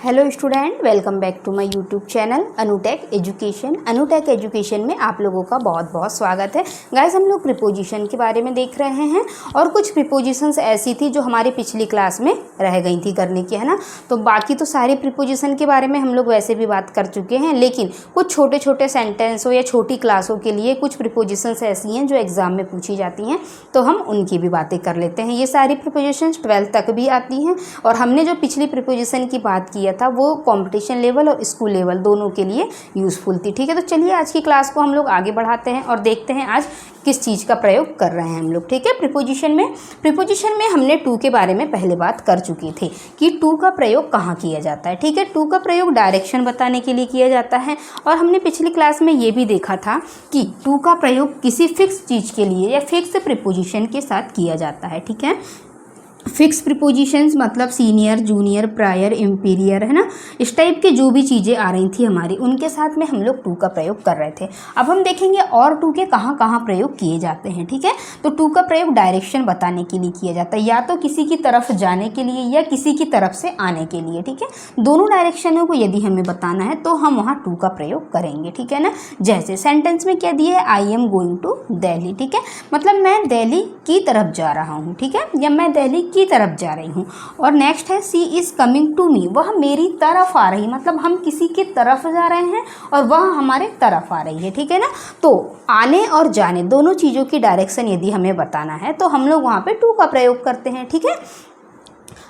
Hello student, welcome back to my YouTube channel Anutech education. Anutech education में आप लोगों का बहुत बहुत स्वागत है। गाइस, हम लोग प्रीपोजिशन के बारे में देख रहे हैं और कुछ प्रीपोजिशंस ऐसी थी जो हमारी पिछली क्लास में रह गई थी करने की, है ना। तो बाकी तो सारे प्रीपोजिशन के बारे में हम लोग वैसे भी बात कर चुके हैं, लेकिन कुछ छोटे छोटे सेंटेंसों या छोटी क्लासों के लिए कुछ प्रीपोजिशंस ऐसी हैं जो एग्जाम में पूछी जाती हैं, तो हम उनकी भी बातें कर लेते हैं। ये सारी प्रीपोजिशंस 12th तक भी आती हैं और हमने जो पिछली प्रीपोजिशन की बात की था वो कंपटीशन लेवल और स्कूल लेवल दोनों के लिए यूज़फुल थी। ठीक है, तो चलिए आज की क्लास को हम लोग आगे बढ़ाते हैं और देखते हैं आज किस चीज़ का प्रयोग कर रहे हैं हम लोग। ठीक है, प्रीपोजिशन में हमने टू के बारे में पहले बात कर चुकी थी कि टू का प्रयोग कहाँ किया जाता है। ठीक है, टू का प्रयोग डायरेक्शन बताने के लिए किया जाता है और हमने पिछली क्लास में ये भी देखा था कि टू का प्रयोग किसी फिक्स चीज़ के लिए या फिक्स प्रीपोजिशन के साथ किया जाता है। ठीक है, फिक्स प्रीपोजिशंस मतलब सीनियर, जूनियर, प्रायर, इंपीरियर, है ना। इस टाइप के जो भी चीज़ें आ रही थी हमारी, उनके साथ में हम लोग टू का प्रयोग कर रहे थे। अब हम देखेंगे और टू के कहाँ कहाँ प्रयोग किए जाते हैं। ठीक है, तो टू का प्रयोग डायरेक्शन बताने के लिए किया जाता है, या तो किसी की तरफ जाने के लिए या किसी की तरफ से आने के लिए। ठीक है, दोनों डायरेक्शनों को यदि हमें बताना है तो हम वहाँ टू का प्रयोग करेंगे। ठीक है ना, जैसे सेंटेंस में क्या दिया है, I am going to Delhi. ठीक है, मतलब मैं दिल्ली की तरफ जा रहा हूँ। ठीक है, या मैं दिल्ली की तरफ जा रही हूँ। और नेक्स्ट है सी इज़ कमिंग टू मी, वह मेरी तरफ आ रही, मतलब हम किसी की तरफ जा रहे हैं और वह हमारे तरफ आ रही है। ठीक है ना, तो आने और जाने दोनों चीज़ों की डायरेक्शन यदि हमें बताना है तो हम लोग वहाँ पे टू का प्रयोग करते हैं। ठीक है,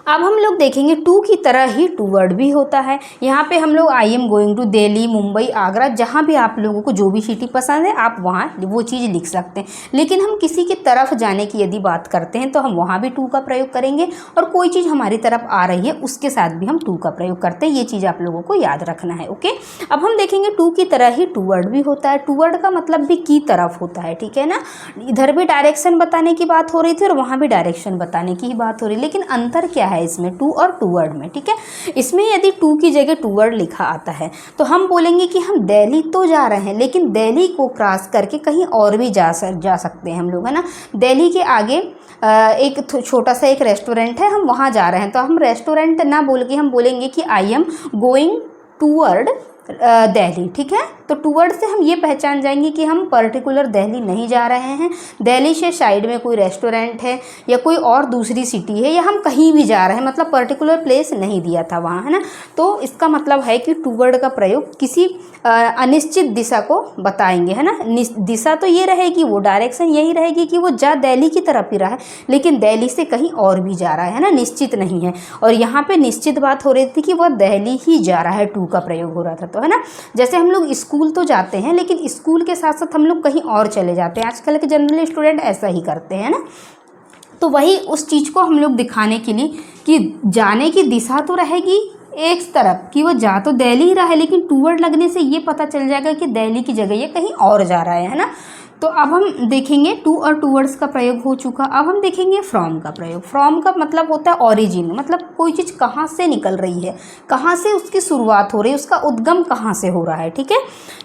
अब हम लोग देखेंगे टू की तरह ही टू वर्ड भी होता है। यहाँ पे हम लोग I am going to Delhi, Mumbai, Agra, जहाँ भी आप लोगों को जो भी सिटी पसंद है आप वहाँ वो चीज़ लिख सकते हैं। लेकिन हम किसी की तरफ जाने की यदि बात करते हैं तो हम वहाँ भी टू का प्रयोग करेंगे और कोई चीज़ हमारी तरफ आ रही है उसके साथ भी हम टू का प्रयोग करते हैं। ये चीज़ आप लोगों को याद रखना है। ओके, अब हम देखेंगे टू की तरह ही टू वर्ड भी होता है। टू वर्ड का मतलब भी की तरफ होता है। ठीक है ना, इधर भी डायरेक्शन बताने की बात हो रही थी और वहाँ भी डायरेक्शन बताने की ही बात हो रही है, लेकिन अंतर क्या है इसमें टू और टू वर्ड में। ठीक है, इसमें यदि टू की जगह टू वर्ड लिखा आता है तो हम बोलेंगे कि हम दिल्ली तो जा रहे हैं, लेकिन दिल्ली को क्रॉस करके कहीं और भी जा सकते हैं हम लोग, है ना। दिल्ली के आगे एक छोटा सा एक रेस्टोरेंट है, हम वहाँ जा रहे हैं, तो हम रेस्टोरेंट ना बोल के हम बोलेंगे कि आई एम गोइंग टूवर्ड दिल्ली। ठीक है, तो टूवर्ड से हम ये पहचान जाएंगे कि हम पर्टिकुलर दिल्ली नहीं जा रहे हैं, दिल्ली से साइड में कोई रेस्टोरेंट है या कोई और दूसरी सिटी है या हम कहीं भी जा रहे हैं, मतलब पर्टिकुलर प्लेस नहीं दिया था वहाँ, है ना। तो इसका मतलब है कि टूवर्ड का प्रयोग किसी अनिश्चित दिशा को बताएंगे, है ना। दिशा तो ये रहेगी, वो डायरेक्शन यही रहेगी कि वो जा दिल्ली की तरफ ही रहा है, लेकिन दिल्ली से कहीं और भी जा रहा है ना, निश्चित नहीं है। और यहाँ पे निश्चित बात हो रही थी कि वह दिल्ली ही जा रहा है, टू का प्रयोग हो रहा था, तो है ना। जैसे हम लोग स्कूल तो जाते हैं लेकिन स्कूल के साथ साथ हम लोग कहीं और चले जाते हैं, आजकल के जनरली स्टूडेंट ऐसा ही करते हैं ना। तो वही उस चीज़ को हम लोग दिखाने के लिए कि जाने की दिशा तो रहेगी एक तरफ कि वो जा तो दिल्ली ही रहा है, लेकिन टूवर्ड लगने से ये पता चल जाएगा कि दिल्ली की जगह ये कहीं और जा रहा है ना। तो अब हम देखेंगे टू और टूवर्ड्स का प्रयोग हो चुका। अब हम देखेंगे फ्रॉम का प्रयोग। फ्रॉम का मतलब होता है ओरिजिन, मतलब कोई चीज़ कहाँ से निकल रही है, कहाँ से उसकी शुरुआत हो रही है, उसका उद्गम कहाँ से हो रहा है। ठीक है,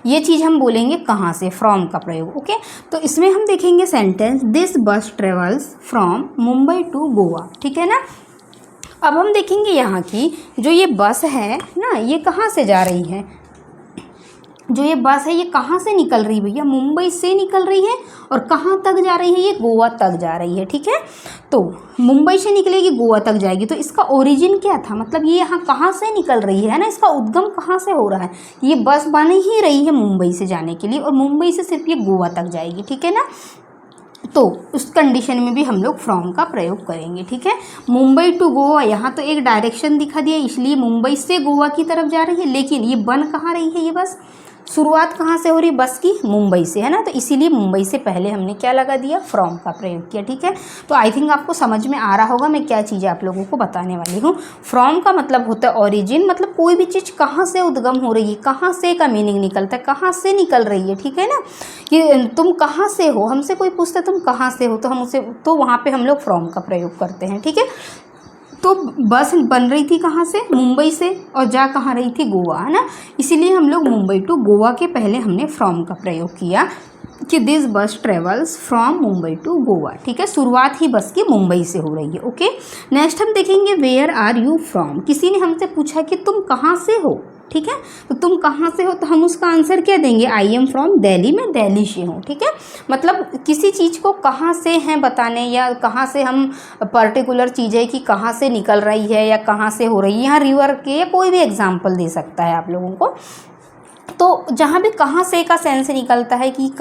ये चीज़ हम बोलेंगे कहाँ से, फ्रॉम का प्रयोग। ओके, तो इसमें हम देखेंगे sentence this bus travels from Mumbai to Goa. ठीक है ना, अब हम देखेंगे यहाँ की जो ये बस है ना, ये कहाँ से जा रही है, जो ये बस है ये कहाँ से निकल रही है भैया, मुंबई से निकल रही है और कहाँ तक जा रही है, ये गोवा तक जा रही है। ठीक है, तो मुंबई से निकलेगी गोवा तक जाएगी, तो इसका ओरिजिन क्या था, मतलब ये यहाँ कहाँ से निकल रही है ना, इसका उद्गम कहाँ से हो रहा है। ये बस बन ही रही है मुंबई से जाने के लिए और मुंबई से सिर्फ ये गोवा तक जाएगी। ठीक है ना, तो उस कंडीशन में भी हम लोग फ्रॉम का प्रयोग करेंगे। ठीक है, मुंबई टू गोवा, यहाँ तो एक डायरेक्शन दिखा दिया इसलिए मुंबई से गोवा की तरफ जा रही है, लेकिन ये बन कहाँ रही है, ये बस शुरुआत कहाँ से हो रही है बस की, मुंबई से, है ना। तो इसीलिए मुंबई से पहले हमने क्या लगा दिया, फ्रॉम का प्रयोग किया। ठीक है, तो आई थिंक आपको समझ में आ रहा होगा मैं क्या चीज़ें आप लोगों को बताने वाली हूँ। फ्रॉम का मतलब होता है ओरिजिन, मतलब कोई भी चीज़ कहाँ से उद्गम हो रही है, कहाँ से का मीनिंग निकलता है, कहाँ से निकल रही है। ठीक है ना, कि तुम कहाँ से हो, हमसे कोई पूछता है तुम कहाँ से हो तो हम उसे, तो वहाँ पर हम लोग फ्रॉम का प्रयोग करते हैं। ठीक है, तो बस बन रही थी कहाँ से, मुंबई से, और जा कहाँ रही थी, गोवा, है ना। इसीलिए हम लोग मुंबई टू गोवा के पहले हमने फ्रॉम का प्रयोग किया। कि this bus travels from Mumbai to Goa. ठीक है, शुरुआत ही बस की मुंबई से हो रही है। ओके, नेक्स्ट हम देखेंगे वेयर आर यू फ्रॉम। किसी ने हमसे पूछा कि तुम कहाँ से हो। ठीक है, तो तुम कहाँ से हो, तो हम उसका आंसर क्या देंगे, आई एम फ्रॉम दिल्ली, मैं दिल्ली से हूँ। ठीक है, मतलब किसी चीज़ को कहाँ से हैं बताने, या कहाँ से हम पर्टिकुलर चीज़ है कि कहाँ से निकल रही है या कहाँ से हो रही है, यहाँ रिवर के या कोई भी एग्जाम्पल दे सकता है आप लोगों को। तो जहाँ भी कहाँ से का सेंस निकलता है कि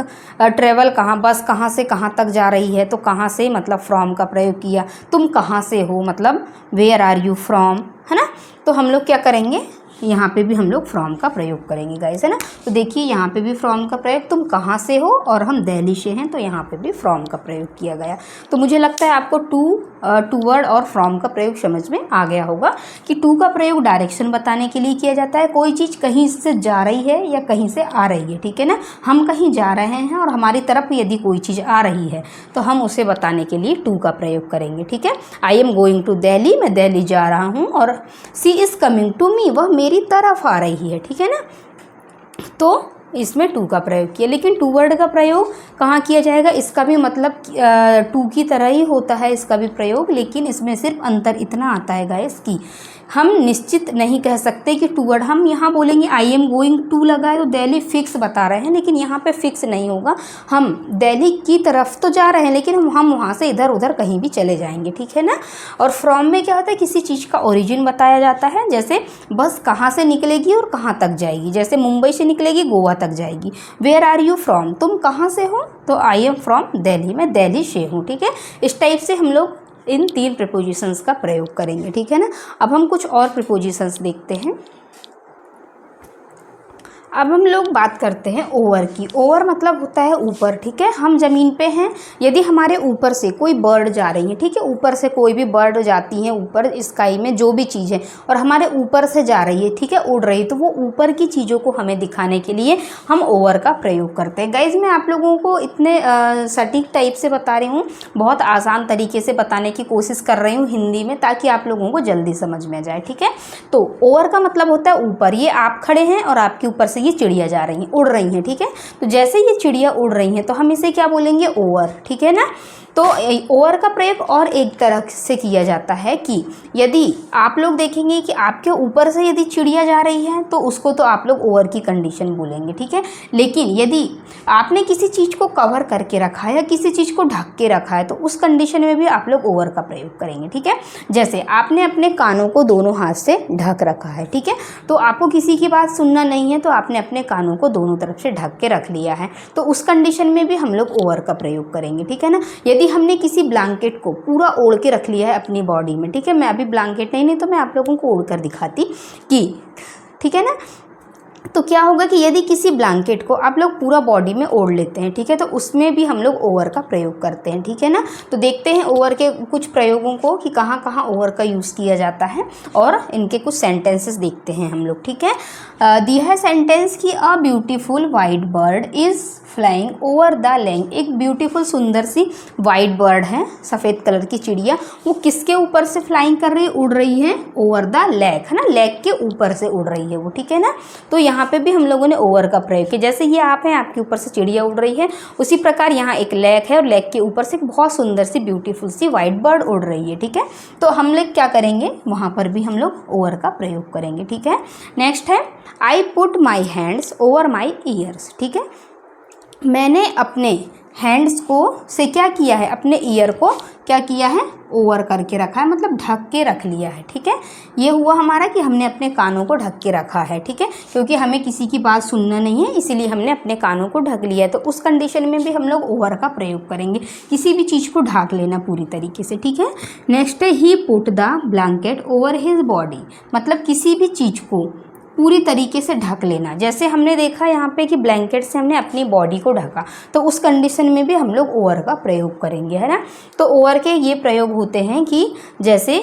ट्रेवल कहाँ, बस कहाँ से कहाँ तक जा रही है, तो कहाँ से मतलब फ्रॉम का प्रयोग किया। तुम कहाँ से हो मतलब वेयर आर यू फ्रॉम, है ना। तो हम लोग क्या करेंगे, यहाँ पे भी हम लोग फ्रॉम का प्रयोग करेंगे गाइस, है ना। तो देखिए यहाँ पे भी फ्रॉम का प्रयोग, तुम कहाँ से हो और हम दिल्ली से हैं, तो यहाँ पे भी फ्रॉम का प्रयोग किया गया। तो मुझे लगता है आपको टू वर्ड और फ्रॉम का प्रयोग समझ में आ गया होगा कि टू का प्रयोग डायरेक्शन बताने के लिए किया जाता है। कोई चीज़ कहीं से जा रही है या कहीं से आ रही है, ठीक है ना। हम कहीं जा रहे हैं और हमारी तरफ यदि कोई चीज़ आ रही है तो हम उसे बताने के लिए टू का प्रयोग करेंगे। ठीक है, I am going to Delhi, मैं दिल्ली जा रहा हूँ, और she is coming to me, वह मेरी तरफ आ रही है। ठीक है ना, तो इसमें टू का प्रयोग किया। लेकिन टू वर्ड का प्रयोग कहाँ किया जाएगा, इसका भी मतलब टू की तरह ही होता है इसका भी प्रयोग, लेकिन इसमें सिर्फ अंतर इतना आता है गाइस कि हम निश्चित नहीं कह सकते कि टू वर्ड, हम यहाँ बोलेंगे आई एम गोइंग टू लगा है तो दिल्ली फिक्स बता रहे हैं, लेकिन यहाँ पे फिक्स नहीं होगा। हम दिल्ली की तरफ तो जा रहे हैं लेकिन हम वहाँ से इधर उधर कहीं भी चले जाएंगे। ठीक है ना। और फ्रॉम में क्या होता है, किसी चीज़ का ओरिजिन बताया जाता है, जैसे बस कहाँ से निकलेगी और कहाँ तक जाएगी। जैसे मुंबई से निकलेगी गोवा तक जाएगी। वेयर आर यू फ्रॉम, तुम कहाँ से हो, तो आई एम फ्रॉम दिल्ली, मैं दिल्ली से हूँ। ठीक है, इस टाइप से हम लोग इन 3 प्रीपोजिशंस का प्रयोग करेंगे। ठीक है ना। अब हम कुछ और प्रीपोजिशंस देखते हैं। अब हम लोग बात करते हैं ओवर की। ओवर मतलब होता है ऊपर। ठीक है, हम ज़मीन पे हैं, यदि हमारे ऊपर से कोई बर्ड जा रही है, ठीक है, ऊपर से कोई भी बर्ड जाती है ऊपर स्काई में, जो भी चीज़ है और हमारे ऊपर से जा रही है, ठीक है, उड़ रही है, तो वो ऊपर की चीज़ों को हमें दिखाने के लिए हम ओवर का प्रयोग करते हैं। गाइज मैं आप लोगों को इतने सटीक टाइप से बता रही हूँ, बहुत आसान तरीके से बताने की कोशिश कर रही हूँ हिंदी में, ताकि आप लोगों को जल्दी समझ में जाए। ठीक है, तो ओवर का मतलब होता है ऊपर। ये आप खड़े हैं और आपके ऊपर से ये चिड़िया जा रही हैं, उड़ रही हैं। ठीक है, तो जैसे ये चिड़िया उड़ रही हैं तो हम इसे क्या बोलेंगे, ओवर। ठीक है ना। तो ओवर का प्रयोग और एक तरह से किया जाता है कि यदि आप लोग देखेंगे कि आपके ऊपर से यदि चिड़िया जा रही है तो उसको तो आप लोग ओवर की कंडीशन बोलेंगे। ठीक है, लेकिन यदि आपने किसी चीज़ को कवर करके रखा है या किसी चीज़ को ढक के रखा है तो उस कंडीशन में भी आप लोग ओवर का प्रयोग करेंगे। ठीक है, जैसे आपने अपने कानों को दोनों हाथ से ढक रखा है, ठीक है, तो आपको किसी की बात सुनना नहीं है तो आपने अपने कानों को दोनों तरफ से ढक के रख लिया है, तो उस कंडीशन में भी हम लोग ओवर का प्रयोग करेंगे। ठीक है ना। यदि हमने किसी ब्लैंकेट को पूरा ओढ़ के रख लिया है अपनी बॉडी में, ठीक है, मैं अभी ब्लैंकेट नहीं तो मैं आप लोगों को ओढ़ कर दिखाती कि, ठीक है ना, तो क्या होगा कि यदि किसी ब्लैंकेट को आप लोग पूरा बॉडी में ओढ़ लेते हैं, ठीक है, तो उसमें भी हम लोग ओवर का प्रयोग करते हैं। ठीक है ना। तो देखते हैं ओवर के कुछ प्रयोगों को कि कहाँ कहाँ ओवर का यूज़ किया जाता है, और इनके कुछ सेंटेंसेस देखते हैं हम लोग। ठीक है, दिया है सेंटेंस कि a beautiful white bird is flying over the lake. एक ब्यूटीफुल सुंदर सी वाइट बर्ड है, सफ़ेद कलर की चिड़िया, वो किसके ऊपर से फ्लाइंग कर रही है, उड़ रही है, ओवर द लेक, है ना, लेक के ऊपर से उड़ रही है वो। ठीक है ना। तो यहाँ पे भी हम लोगों ने ओवर का प्रयोग किया। जैसे ये आप हैं, आपके ऊपर से चिड़िया उड़ रही है, उसी प्रकार यहाँ एक लेक है और लेक के ऊपर से एक बहुत सुंदर सी ब्यूटीफुल सी वाइट बर्ड उड़ रही है। ठीक है, तो हम लोग क्या करेंगे, वहाँ पर भी हम लोग ओवर का प्रयोग करेंगे। ठीक है, नेक्स्ट है I put my hands over my years. ठीक है, मैंने अपने हैंड्स को से क्या किया है, अपने ईयर को क्या किया है, ओवर करके रखा है, मतलब ढक के रख लिया है। ठीक है, ये हुआ हमारा कि हमने अपने कानों को ढक के रखा है। ठीक है, क्योंकि हमें किसी की बात सुनना नहीं है, इसीलिए हमने अपने कानों को ढक लिया है, तो उस कंडीशन में भी हम लोग ओवर का प्रयोग करेंगे, किसी भी चीज़ को ढक लेना पूरी तरीके से। ठीक है, नेक्स्ट है he put the blanket over his body, मतलब किसी भी चीज़ को पूरी तरीके से ढक लेना। जैसे हमने देखा यहाँ पे कि ब्लैंकेट से हमने अपनी बॉडी को ढका, तो उस कंडीशन में भी हम लोग ओवर का प्रयोग करेंगे, है ना। तो ओवर के ये प्रयोग होते हैं कि जैसे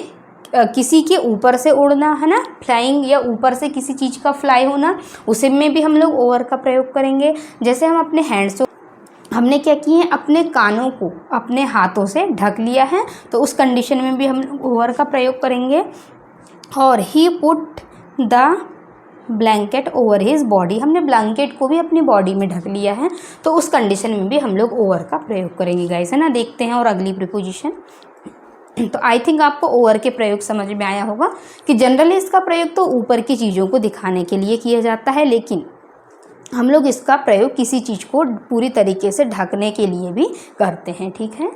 किसी के ऊपर से उड़ना, है ना, फ्लाइंग, या ऊपर से किसी चीज़ का फ्लाई होना, उसे में भी हम लोग ओवर का प्रयोग करेंगे। जैसे हम अपने हैंड्स को हमने क्या किए हैं, अपने कानों को अपने हाथों से ढक लिया है, तो उस कंडीशन में भी हम लोग ओवर का प्रयोग करेंगे। और he put the blanket over his body, हमने ब्लैंकेट को भी अपनी बॉडी में ढक लिया है, तो उस कंडीशन में भी हम लोग ओवर का प्रयोग करेंगे गाइस, है ना। देखते हैं और अगली प्रीपोजिशन। तो आई थिंक आपको ओवर के प्रयोग समझ में आया होगा कि जनरली इसका प्रयोग तो ऊपर की चीज़ों को दिखाने के लिए किया जाता है, लेकिन हम लोग इसका प्रयोग किसी चीज़ को पूरी तरीके से ढकने के लिए भी करते हैं, ठीक है।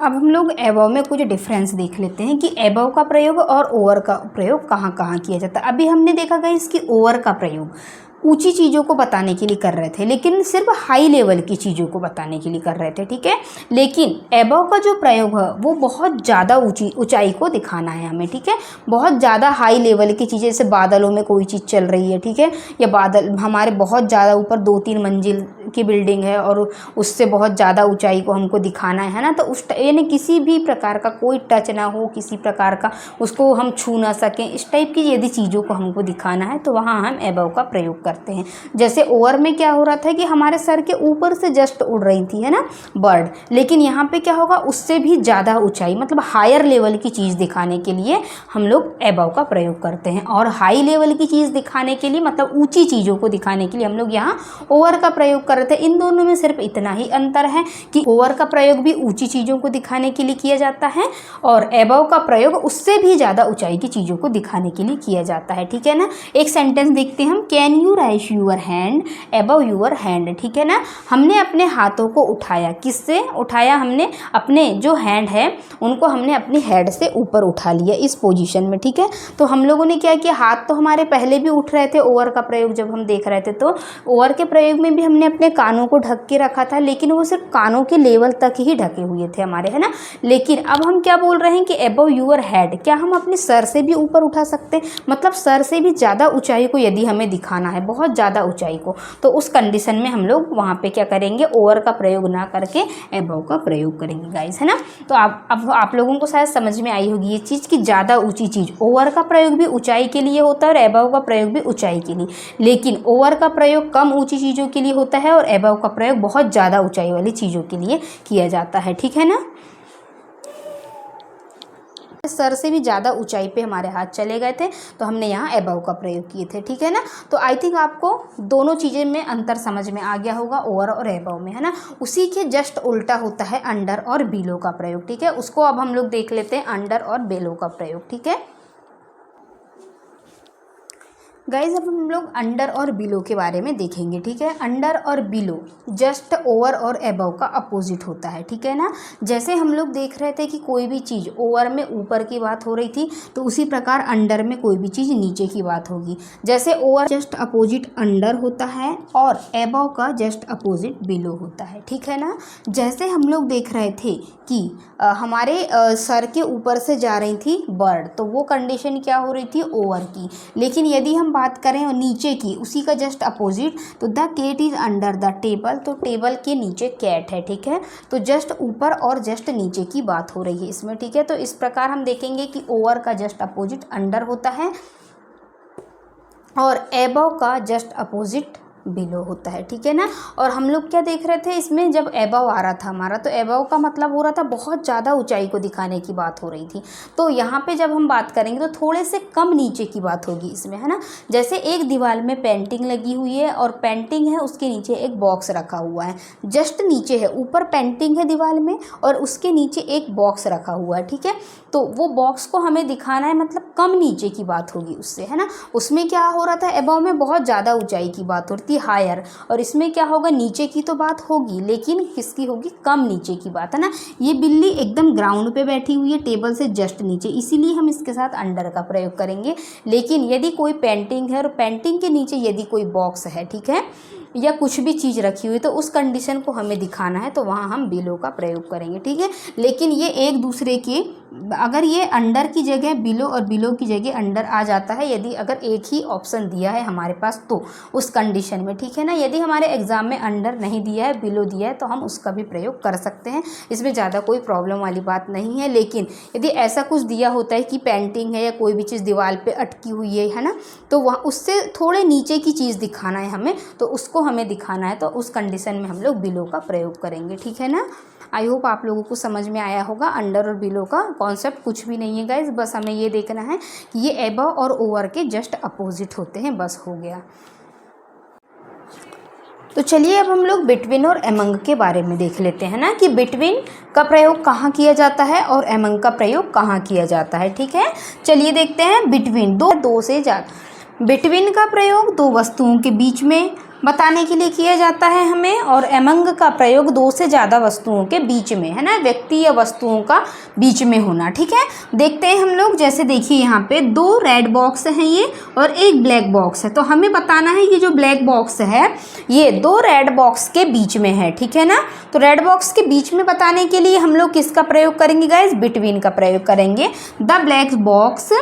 अब हम लोग एबव में कुछ डिफरेंस देख लेते हैं कि एबव का प्रयोग और ओवर का प्रयोग कहाँ कहाँ किया जाता है। अभी हमने देखा गया इसकी ओवर का प्रयोग ऊंची चीज़ों को बताने के लिए कर रहे थे, लेकिन सिर्फ हाई लेवल की चीज़ों को बताने के लिए कर रहे थे, ठीक है। लेकिन एबव का जो प्रयोग है वो बहुत ज़्यादा ऊंचाई को दिखाना है हमें, ठीक है। बहुत ज़्यादा हाई लेवल की चीज़ें, जैसे बादलों में कोई चीज़ चल रही है, ठीक है, या बादल हमारे बहुत ज़्यादा ऊपर 2-3 मंजिल की बिल्डिंग है और उससे बहुत ज़्यादा ऊंचाई को हमको दिखाना है ना, तो उस यानी किसी भी प्रकार का कोई टच ना हो, किसी प्रकार का उसको हम छू ना सकें, इस टाइप की यदि चीज़ों को हमको दिखाना है तो वहाँ हम एबव का प्रयोग करते हैं। जैसे ओवर में क्या हो रहा था कि हमारे सर के ऊपर से जस्ट उड़ रही थी, है ना, बर्ड, लेकिन यहाँ पे क्या होगा, उससे भी ज़्यादा ऊंचाई, मतलब हायर लेवल की चीज़ दिखाने के लिए हम लोग एबव का प्रयोग करते हैं, और हाई लेवल की चीज़ दिखाने के लिए, मतलब ऊंची चीज़ों को दिखाने के लिए हम लोग यहाँ ओवर का प्रयोग कर रहे थे। इन दोनों में सिर्फ इतना ही अंतर है कि ओवर का प्रयोग भी ऊंची चीज़ों को दिखाने के लिए किया जाता है और एबव का प्रयोग उससे भी ज़्यादा ऊंचाई की चीज़ों को दिखाने के लिए किया जाता है, ठीक है ना। एक सेंटेंस देखते हैं हम, can you raise your hand above your hand, ठीक है ना। हमने अपने हाथों को उठाया, किससे उठाया, हमने अपने जो हैंड है उनको हमने अपनी हेड से ऊपर उठा लिया इस पोजीशन में, ठीक है। तो हम लोगों ने क्या किया, हाथ तो हमारे पहले भी उठ रहे थे ओवर का प्रयोग जब हम देख रहे थे, तो ओवर के प्रयोग में भी हमने अपने कानों को ढक के रखा था, लेकिन वो सिर्फ कानों के लेवल तक ही ढके हुए थे हमारे, है ना। लेकिन अब हम क्या बोल रहे हैं कि एबव यूर हेड, क्या हम अपने सर से भी ऊपर उठा सकते हैं, मतलब सर से भी ज़्यादा ऊंचाई को यदि हमें दिखाना है, बहुत ज़्यादा ऊंचाई को, तो उस कंडीशन में हम लोग वहाँ पे क्या करेंगे, ओवर का प्रयोग ना करके एबव का प्रयोग करेंगे गाइस, है ना। तो अब आप लोगों को शायद समझ में आई होगी ये चीज़ कि ज़्यादा ऊंची चीज़, ओवर का प्रयोग भी ऊंचाई के लिए होता है और एबव का प्रयोग भी ऊंचाई के लिए, लेकिन ओवर का प्रयोग कम ऊंची चीज़ों के लिए होता है और एबव का प्रयोग बहुत ज़्यादा ऊंचाई वाली चीज़ों के लिए किया जाता है, ठीक है ना। सर से भी ज़्यादा ऊंचाई पे हमारे हाथ चले गए थे तो हमने यहाँ एबव का प्रयोग किए थे, ठीक है ना। तो आई थिंक आपको दोनों चीज़ें में अंतर समझ में आ गया होगा, ओवर और एबव में, है ना। उसी के जस्ट उल्टा होता है अंडर और बिलो का प्रयोग, ठीक है। उसको अब हम लोग देख लेते हैं, अंडर और बिलो का प्रयोग, ठीक है गाइज। अब हम लोग अंडर और बिलो के बारे में देखेंगे, ठीक है। अंडर और बिलो जस्ट ओवर और एबव का अपोजिट होता है, ठीक है ना। जैसे हम लोग देख रहे थे कि कोई भी चीज़ ओवर में ऊपर की बात हो रही थी, तो उसी प्रकार अंडर में कोई भी चीज़ नीचे की बात होगी। जैसे ओवर जस्ट अपोजिट अंडर होता है और एबव का जस्ट अपोजिट बिलो होता है, ठीक है ना। जैसे हम लोग देख रहे थे कि हमारे सर के ऊपर से जा रही थी बर्ड, तो वो कंडीशन क्या हो रही थी, ओवर की। लेकिन यदि हम बात करें और नीचे की, उसी का जस्ट अपोजिट, तो the cat is under the table, तो टेबल के नीचे कैट है, ठीक है। तो जस्ट ऊपर और जस्ट नीचे की बात हो रही है इसमें, ठीक है। तो इस प्रकार हम देखेंगे कि ओवर का जस्ट अपोजिट अंडर होता है और एबव का जस्ट अपोजिट बिलो होता है, ठीक है ना। और हम लोग क्या देख रहे थे इसमें, जब एबव आ रहा था हमारा, तो एबव का मतलब हो रहा था बहुत ज़्यादा ऊंचाई को दिखाने की बात हो रही थी। तो यहाँ पे जब हम बात करेंगे तो थोड़े से कम नीचे की बात होगी इसमें, है ना। जैसे एक दीवार में पेंटिंग लगी हुई है और पेंटिंग है, उसके नीचे एक बॉक्स रखा हुआ है, जस्ट नीचे है, ऊपर पेंटिंग है दीवार में और उसके नीचे एक बॉक्स रखा हुआ है, ठीक है। तो वो बॉक्स को हमें दिखाना है, मतलब कम नीचे की बात होगी उससे, है ना। उसमें क्या हो रहा था, एबव में बहुत ज़्यादा ऊंचाई की बात हो रही थी, हायर, और इसमें क्या होगा, नीचे की तो बात होगी लेकिन किसकी होगी, कम नीचे की बात, है ना। ये बिल्ली एकदम ग्राउंड पे बैठी हुई है, टेबल से जस्ट नीचे, इसीलिए हम इसके साथ अंडर का प्रयोग करेंगे। लेकिन यदि कोई पेंटिंग है और पेंटिंग के नीचे यदि कोई बॉक्स है, ठीक है, या कुछ भी चीज़ रखी हुई, तो उस कंडीशन को हमें दिखाना है तो वहाँ हम बिलो का प्रयोग करेंगे, ठीक है। लेकिन ये एक दूसरे के, अगर ये अंडर की जगह बिलो और बिलो की जगह अंडर आ जाता है, यदि अगर एक ही ऑप्शन दिया है हमारे पास तो उस कंडीशन में, ठीक है ना। यदि हमारे एग्ज़ाम में अंडर नहीं दिया है, बिलो दिया है, तो हम उसका भी प्रयोग कर सकते हैं, इसमें ज़्यादा कोई प्रॉब्लम वाली बात नहीं है। लेकिन यदि ऐसा कुछ दिया होता है कि पेंटिंग है या कोई भी चीज़ दीवार पर अटकी हुई है ना, तो वहाँ उससे थोड़े नीचे की चीज़ दिखाना है हमें, तो उसको हमें दिखाना है, तो उस कंडीशन में हम लोग बिलो का प्रयोग करेंगे, ठीक है ना। आई होप आप लोगों को समझ में आया होगा। अंडर और बिलो का कॉन्सेप्ट कुछ भी नहीं है गाइज, बस हमें ये देखना है कि ये एबव और ओवर के जस्ट अपोजिट होते हैं, बस हो गया। तो चलिए अब हम लोग बिटवीन और एमंग के बारे में देख लेते हैं ना, कि बिटवीन का प्रयोग कहाँ किया जाता है और एमंग का प्रयोग कहाँ किया जाता है। ठीक है, चलिए देखते हैं। बिटवीन दो से ज़्यादा, बिटवीन का प्रयोग दो वस्तुओं के बीच में बताने के लिए किया जाता है हमें, और एमंग का प्रयोग दो से ज़्यादा वस्तुओं के बीच में, है ना, व्यक्ति या वस्तुओं का बीच में होना। ठीक है, देखते हैं हम लोग। जैसे देखिए यहाँ पे दो रेड बॉक्स हैं ये और एक ब्लैक बॉक्स है, तो हमें बताना है ये जो ब्लैक बॉक्स है ये दो रेड बॉक्स के बीच में है। ठीक है ना, तो रेड बॉक्स के बीच में बताने के लिए हम लोग किसका प्रयोग करेंगे गाइज? बिटवीन का प्रयोग करेंगे। The black box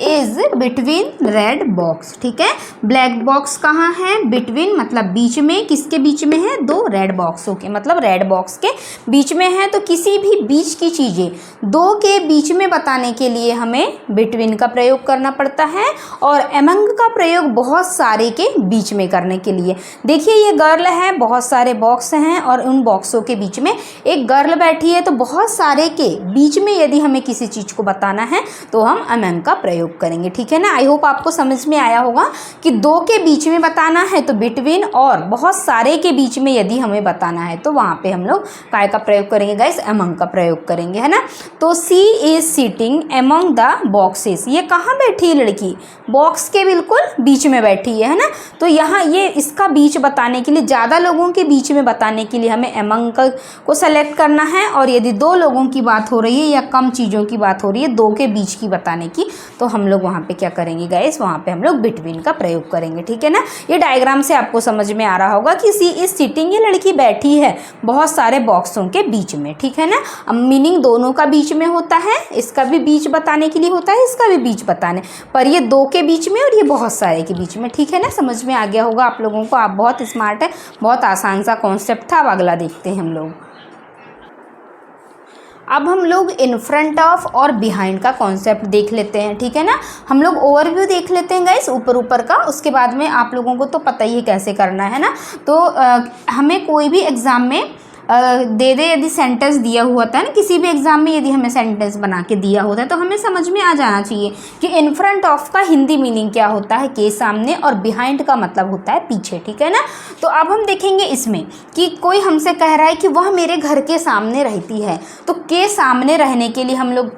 is between red box. ठीक है, ब्लैक बॉक्स कहाँ है? बिटवीन मतलब बीच में, किसके बीच में है? दो रेड बॉक्सों के, मतलब रेड बॉक्स के बीच में है। तो किसी भी बीच की चीज़ें दो के बीच में बताने के लिए हमें बिटवीन का प्रयोग करना पड़ता है, और एमंग का प्रयोग बहुत सारे के बीच में करने के लिए। देखिए ये गर्ल है, बहुत सारे बॉक्स हैं और उन बॉक्सों के बीच में एक गर्ल बैठी है, तो बहुत सारे के बीच में यदि हमें किसी चीज़ को बताना है तो हम एमंग का प्रयोग करेंगे। ठीक है ना, आई होप आपको समझ में आया होगा कि दो के बीच में बताना है तो बिटवीन, और बहुत सारे के बीच में यदि हमें बताना है तो वहां पे हम लोग काय का प्रयोग करेंगे गाइस? एमंग का प्रयोग करेंगे, है ना। तो she is sitting among the boxes, ये कहाँ बैठी है लड़की? बॉक्स के बिल्कुल बीच में बैठी है ना। तो यहाँ ये इसका बीच बताने के लिए, ज़्यादा लोगों के बीच में बताने के लिए हमें एमंग को सेलेक्ट करना है, और यदि दो लोगों की बात हो रही है या कम चीज़ों की बात हो रही है दो के बीच की बताने की, तो हम लोग वहाँ पे क्या करेंगे गाइस? वहाँ पे हम लोग बिटवीन का प्रयोग करेंगे। ठीक है ना, ये डायग्राम से आपको समझ में आ रहा होगा कि सी इज सिटिंग, ये लड़की बैठी है बहुत सारे बॉक्सों के बीच में। ठीक है ना, अब मीनिंग दोनों का बीच में होता है, इसका भी बीच बताने के लिए होता है, इसका भी बीच बताने, पर ये दो के बीच में और ये बहुत सारे के बीच में। ठीक है ना, समझ में आ गया होगा आप लोगों को। आप बहुत स्मार्ट है, बहुत आसान सा कॉन्सेप्ट था। अब अगला देखते हैं हम लोग। अब हम लोग इन फ्रंट ऑफ और बिहाइंड का कॉन्सेप्ट देख लेते हैं। ठीक है ना, हम लोग ओवरव्यू देख लेते हैं गाइस, ऊपर का, उसके बाद में आप लोगों को तो पता ही है कैसे करना है ना। तो हमें कोई भी एग्ज़ाम में दे दे, यदि सेंटेंस दिया हुआ था ना, किसी भी एग्जाम में यदि हमें सेंटेंस बना के दिया होता है तो हमें समझ में आ जाना चाहिए कि इन फ्रंट ऑफ का हिंदी मीनिंग क्या होता है, के सामने, और बिहाइंड का मतलब होता है पीछे। ठीक है ना, तो अब हम देखेंगे इसमें कि कोई हमसे कह रहा है कि वह मेरे घर के सामने रहती है, तो के सामने रहने के लिए हम लोग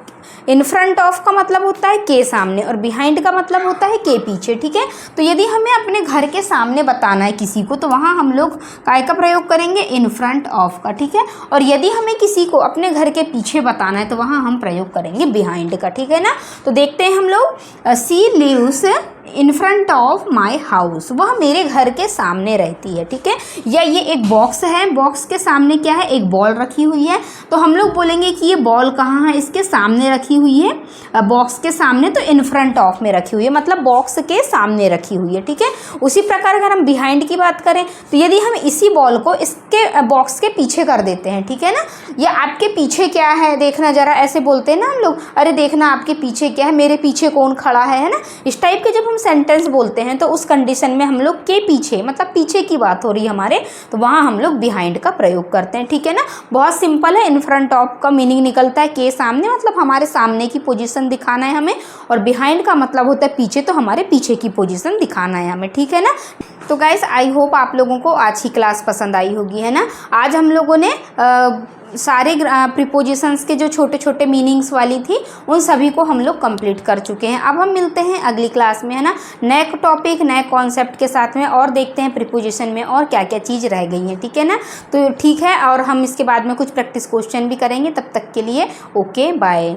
इन फ्रंट ऑफ का मतलब होता है के सामने और बिहाइंड का मतलब होता है के पीछे। ठीक है, तो यदि हमें अपने घर के सामने बताना है किसी को तो वहाँ हम लोग काय का प्रयोग करेंगे? इन फ्रंट ऑफ का। ठीक है, और यदि हमें किसी को अपने घर के पीछे बताना है तो वहाँ हम प्रयोग करेंगे बिहाइंड का। ठीक है ना, तो देखते हैं हम लोग। She lives in front of my house, वह मेरे घर के सामने रहती है। ठीक है, या ये एक बॉक्स है, बॉक्स के सामने क्या है? एक बॉल रखी हुई है, तो हम लोग बोलेंगे कि ये बॉल कहाँ है? इसके सामने रखी हुई है, बॉक्स के सामने, तो इन फ्रंट ऑफ में रखी हुई है, मतलब बॉक्स के सामने रखी हुई है। ठीक है, उसी प्रकार अगर हम बिहाइंड की बात करें तो यदि हम इसी बॉल को इसके बॉक्स के पीछे कर देते हैं, ठीक है ना, या आपके पीछे क्या है देखना जरा, ऐसे बोलते हैं ना हम लोग, अरे देखना आपके पीछे क्या है, मेरे पीछे कौन खड़ा है ना, इस टाइप के जब हम सेंटेंस बोलते हैं तो उस कंडीशन में हम लोग के पीछे, मतलब पीछे की बात हो रही है हमारे, तो वहाँ हम लोग बिहाइंड का प्रयोग करते हैं। ठीक है ना, बहुत सिंपल है। इन फ्रंट ऑफ का मीनिंग निकलता है के सामने, मतलब हमारे सामने की पोजीशन दिखाना है हमें, और बिहाइंड का मतलब होता है पीछे, तो हमारे पीछे की पोजीशन दिखाना है हमें। ठीक है ना, तो गाइस आई होप आप लोगों को आज की क्लास पसंद आई होगी, है ना। आज हम लोगों ने सारे प्रीपोजिशंस के जो छोटे छोटे मीनिंग्स वाली थी उन सभी को हम लोग कंप्लीट कर चुके हैं। अब हम मिलते हैं अगली क्लास में, है ना, नए टॉपिक नए कॉन्सेप्ट के साथ में, और देखते हैं प्रीपोजिशन में और क्या क्या चीज़ रह गई है। ठीक है ना, तो ठीक है, और हम इसके बाद में कुछ प्रैक्टिस क्वेश्चन भी करेंगे। तब तक के लिए ओके, बाय।